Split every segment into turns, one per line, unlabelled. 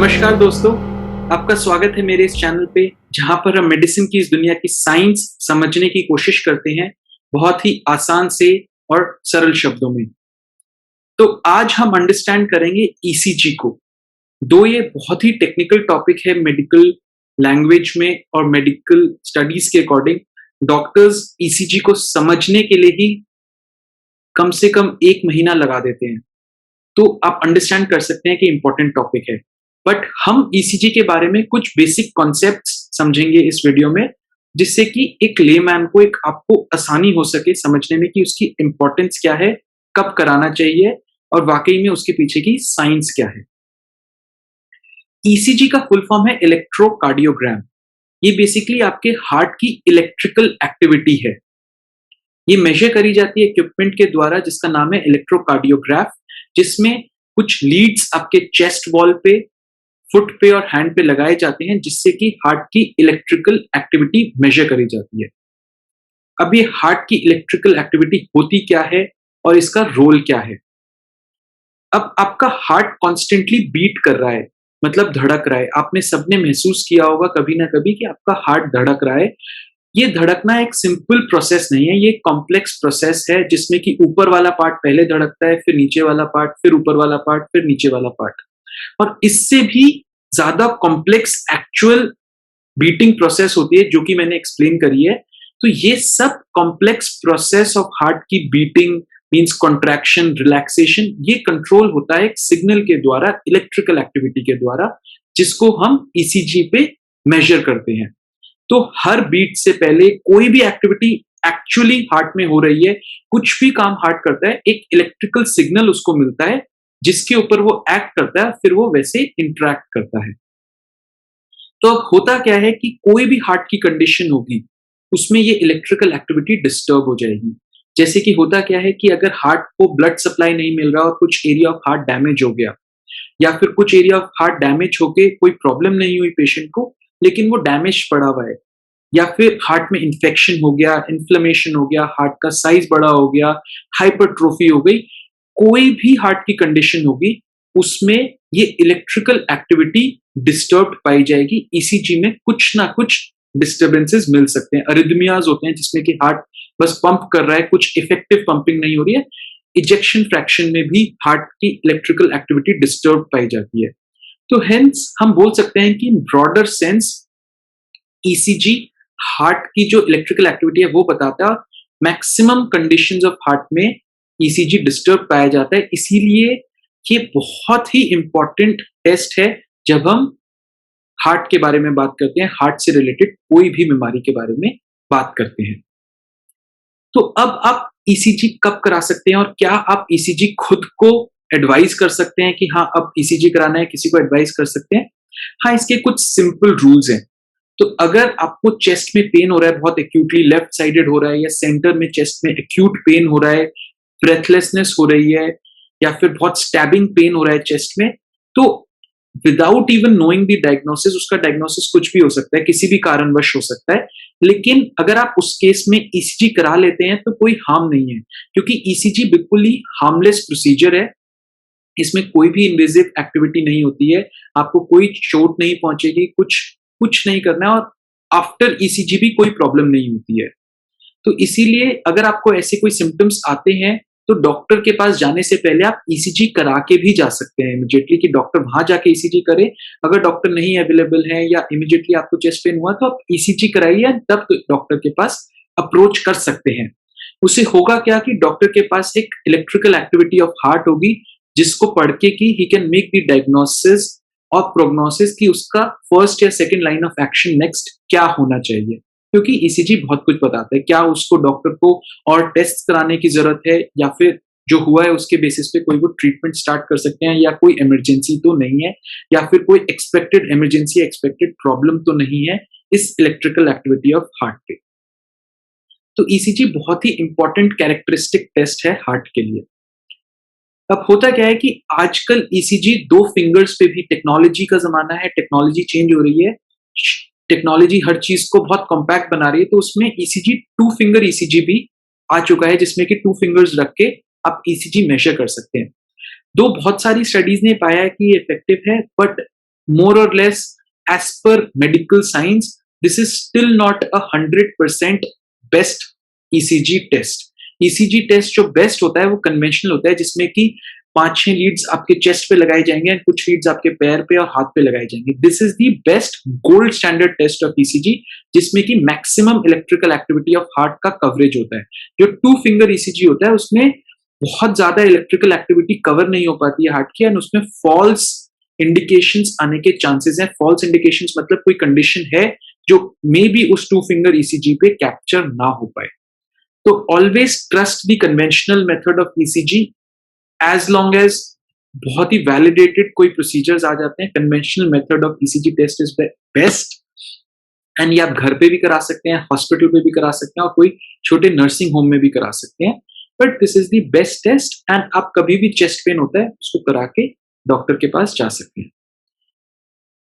नमस्कार दोस्तों, आपका स्वागत है मेरे इस चैनल पे जहां पर हम मेडिसिन की इस दुनिया की साइंस समझने की कोशिश करते हैं बहुत ही आसान से और सरल शब्दों में। तो आज हम अंडरस्टैंड करेंगे ईसीजी को। दो ये बहुत ही टेक्निकल टॉपिक है मेडिकल लैंग्वेज में और मेडिकल स्टडीज के अकॉर्डिंग डॉक्टर्स ईसीजी को समझने के लिए ही कम से कम 1 महीना लगा देते हैं। तो आप अंडरस्टैंड कर सकते हैं कि इंपॉर्टेंट टॉपिक है। बट हम ईसीजी के बारे में कुछ बेसिक कॉन्सेप्ट्स समझेंगे इस वीडियो में, जिससे कि एक लेमैन को एक आपको आसानी हो सके समझने में कि उसकी इंपॉर्टेंस क्या है, कब कराना चाहिए और वाकई में उसके पीछे की साइंस क्या है। ईसीजी का फुल फॉर्म है इलेक्ट्रोकार्डियोग्राम। ये बेसिकली आपके हार्ट की इलेक्ट्रिकल एक्टिविटी है। ये मेजर करी जाती है इक्विपमेंट के द्वारा जिसका नाम है इलेक्ट्रोकार्डियोग्राफ, जिसमें कुछ लीड्स आपके चेस्ट वॉल पे, फुट पे और हैंड पे लगाए जाते हैं, जिससे कि हार्ट की इलेक्ट्रिकल एक्टिविटी मेजर करी जाती है। अब ये हार्ट की इलेक्ट्रिकल एक्टिविटी होती क्या है और इसका रोल क्या है। अब आपका हार्ट कॉन्स्टेंटली बीट कर रहा है, मतलब धड़क रहा है। आपने सबने महसूस किया होगा कभी ना कभी कि आपका हार्ट धड़क रहा है। ये धड़कना एक सिंपल प्रोसेस नहीं है, ये कॉम्प्लेक्स प्रोसेस है जिसमें कि ऊपर वाला पार्ट पहले धड़कता है, फिर नीचे वाला पार्ट, फिर ऊपर वाला पार्ट, फिर नीचे वाला पार्ट। और इससे भी ज्यादा कॉम्प्लेक्स एक्चुअल बीटिंग प्रोसेस होती है जो कि मैंने एक्सप्लेन करी है। तो ये सब कॉम्प्लेक्स प्रोसेस ऑफ हार्ट की बीटिंग मींस कॉन्ट्रैक्शन, रिलैक्सेशन, ये कंट्रोल होता है एक सिग्नल के द्वारा, इलेक्ट्रिकल एक्टिविटी के द्वारा, जिसको हम ईसीजी पे मेजर करते हैं। तो हर बीट से पहले कोई भी एक्टिविटी एक्चुअली हार्ट में हो रही है, कुछ भी काम हार्ट करता है, एक इलेक्ट्रिकल सिग्नल उसको मिलता है जिसके ऊपर वो एक्ट करता है, फिर वो वैसे इंटरैक्ट करता है। तो अब होता क्या है कि कोई भी हार्ट की कंडीशन होगी, उसमें ये इलेक्ट्रिकल एक्टिविटी डिस्टर्ब हो जाएगी। जैसे कि होता क्या है कि अगर हार्ट को ब्लड सप्लाई नहीं मिल रहा और कुछ एरिया ऑफ हार्ट डैमेज हो गया, या फिर कुछ एरिया ऑफ हार्ट डैमेज होके कोई प्रॉब्लम नहीं हुई पेशेंट को, लेकिन वो डैमेज पड़ा हुआ है, या फिर हार्ट में इंफेक्शन हो गया, इन्फ्लेमेशन हो गया, हार्ट का साइज बड़ा हो गया, हाइपरट्रोफी हो गई, कोई भी हार्ट की कंडीशन होगी, उसमें ये इलेक्ट्रिकल एक्टिविटी डिस्टर्ब पाई जाएगी। ईसीजी में कुछ ना कुछ डिस्टर्बेंसेस मिल सकते हैं। अरिथमियाज होते हैं जिसमें कि हार्ट बस पंप कर रहा है, कुछ इफेक्टिव पंपिंग नहीं हो रही है। इजेक्शन फ्रैक्शन में भी हार्ट की इलेक्ट्रिकल एक्टिविटी डिस्टर्ब पाई जाती है। तो हेंस हम बोल सकते हैं कि in broader sense ECG heart की जो इलेक्ट्रिकल एक्टिविटी है वो बताता है। मैक्सिमम कंडीशंस ऑफ हार्ट में ईसीजी डिस्टर्ब पाया जाता है, इसीलिए ये बहुत ही इंपॉर्टेंट टेस्ट है जब हम हार्ट के बारे में बात करते हैं, हार्ट से रिलेटेड कोई भी बीमारी के बारे में बात करते हैं। तो अब आप ईसीजी कब करा सकते हैं और क्या आप ईसीजी खुद को एडवाइस कर सकते हैं कि हाँ अब ईसीजी कराना है, किसी को एडवाइस कर सकते हैं? हाँ, इसके कुछ सिंपल रूल्स हैं। तो अगर आपको चेस्ट में पेन हो रहा है, बहुत एक्यूटली लेफ्ट साइडेड हो रहा है, या सेंटर में चेस्ट में एक्यूट पेन हो रहा है, ब्रेथलेसनेस हो रही है, या फिर बहुत स्टैबिंग पेन हो रहा है चेस्ट में, तो without even knowing the diagnosis, उसका डायग्नोसिस कुछ भी हो सकता है, किसी भी कारणवश हो सकता है। लेकिन अगर आप उस केस में ईसीजी करा लेते हैं तो कोई हार्म नहीं है, क्योंकि ईसीजी बिल्कुल ही हार्मलेस प्रोसीजर है। इसमें कोई भी इन्वेजिव एक्टिविटी नहीं होती है, आपको कोई चोट नहीं पहुंचेगी, कुछ कुछ नहीं करना है, और आफ्टर ईसीजी भी कोई प्रॉब्लम नहीं होती है। तो इसीलिए अगर आपको ऐसे कोई सिम्टम्स आते हैं तो डॉक्टर के पास जाने से पहले आप ईसीजी करा के भी जा सकते हैं इमीडिएटली, कि डॉक्टर वहां जाके ईसीजी करे। अगर डॉक्टर नहीं अवेलेबल है या इमीडिएटली आपको चेस्ट पेन हुआ तो आप ईसीजी कराइए, तब डॉक्टर के पास अप्रोच कर सकते हैं। उससे होगा क्या कि डॉक्टर के पास एक इलेक्ट्रिकल एक्टिविटी ऑफ हार्ट होगी, जिसको पढ़ के कि he can make the diagnosis और प्रोग्नोसिस कि उसका फर्स्ट या second line of action next क्या होना चाहिए। क्योंकि ईसीजी बहुत कुछ बताता है, क्या उसको डॉक्टर को और टेस्ट कराने की जरूरत है, या फिर जो हुआ है उसके बेसिस पे कोई वो ट्रीटमेंट स्टार्ट कर सकते हैं, या कोई इमरजेंसी तो नहीं है, या फिर कोई एक्सपेक्टेड इमरजेंसी, एक्सपेक्टेड प्रॉब्लम तो नहीं है इस इलेक्ट्रिकल एक्टिविटी ऑफ हार्ट पे। तो ईसीजी बहुत ही इंपॉर्टेंट कैरेक्टरिस्टिक टेस्ट है हार्ट के लिए। अब होता क्या है कि आजकल ईसीजी 2 फिंगर्स पे भी, टेक्नोलॉजी का जमाना है, टेक्नोलॉजी चेंज हो रही है, टेक्नोलॉजी हर चीज को बहुत कॉम्पैक्ट बना रही है, तो उसमें ईसीजी 2 फिंगर ईसीजी भी आ चुका है, जिसमें कि 2 फिंगर्स रख के आप ईसीजी मेजर कर सकते हैं। दो बहुत सारी स्टडीज ने पाया है कि ये इफेक्टिव है, but more or less as per medical science, this is still not a 100% best ECG test. ECG test जो बेस्ट होता है वो कन्वेंशनल होता है, जिसमें कि 5-6 लीड्स आपके चेस्ट पे लगाए जाएंगे और कुछ लीड्स आपके पैर पे और हाथ पे लगाए जाएंगे. This is the best gold standard test of ECG, जिसमें कि maximum electrical activity of heart का कवरेज होता है. जो 2 फिंगर ECG होता है उसमें बहुत ज्यादा इलेक्ट्रिकल एक्टिविटी कवर नहीं हो पाती है हार्ट की, एंड उसमें फॉल्स इंडिकेशंस आने के चांसेस हैं. फॉल्स इंडिकेशंस मतलब कोई कंडीशन है जो मे बी उस 2 फिंगर ECG पे कैप्चर ना हो पाए. तो always trust the conventional method of ECG as long as बहुत ही वैलिडेटेड कोई प्रोसीजर्स आ जाते हैं. Conventional method of ECG test is best, and ये आप घर पे भी करा सकते हैं, हॉस्पिटल पे भी करा सकते हैं और कोई छोटे नर्सिंग होम में भी करा सकते हैं. But this is the best test, and आप कभी भी चेस्ट पेन होता है उसको करा के डॉक्टर के पास जा सकते हैं.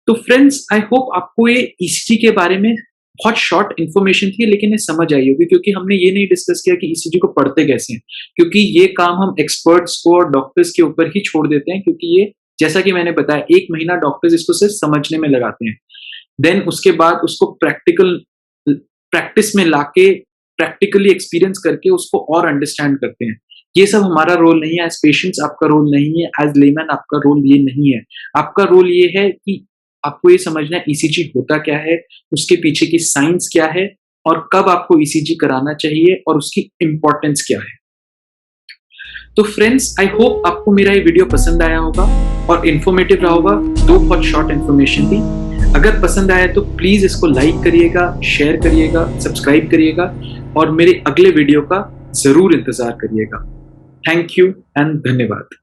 तो फ्रेंड्स, आई होप आपको ये ECG के बारे में बहुत शॉर्ट इन्फॉर्मेशन थी, लेकिन ये समझ आई होगी, क्योंकि हमने ये नहीं डिस्कस किया कि ECG को पढ़ते कैसे हैं, क्योंकि ये काम हम एक्सपर्ट्स को और डॉक्टर्स के ऊपर ही छोड़ देते हैं. क्योंकि ये, जैसा कि मैंने बताया, 1 महीना डॉक्टर्स इसको सिर्फ समझने में लगाते हैं. देन उसके बाद उसको प्रैक्टिस में लाके प्रैक्टिकली एक्सपीरियंस करके उसको और अंडरस्टैंड करते हैं. ये सब हमारा रोल नहीं है. एज पेशेंट्स आपका रोल नहीं है, एज लेमैन आपका रोल ये नहीं है. आपका रोल ये है कि आपको ये समझना है ECG होता क्या है, उसके पीछे की साइंस क्या है, और कब आपको ECG कराना चाहिए और उसकी इंपॉर्टेंस क्या है. तो फ्रेंड्स, आई होप आपको मेरा ये वीडियो पसंद आया होगा और इन्फॉर्मेटिव रहा होगा. 2 बहुत शॉर्ट इन्फॉर्मेशन थी. अगर पसंद आया तो प्लीज इसको लाइक करिएगा, शेयर करिएगा, सब्सक्राइब करिएगा और मेरे अगले वीडियो का जरूर इंतजार करिएगा. थैंक यू एंड धन्यवाद.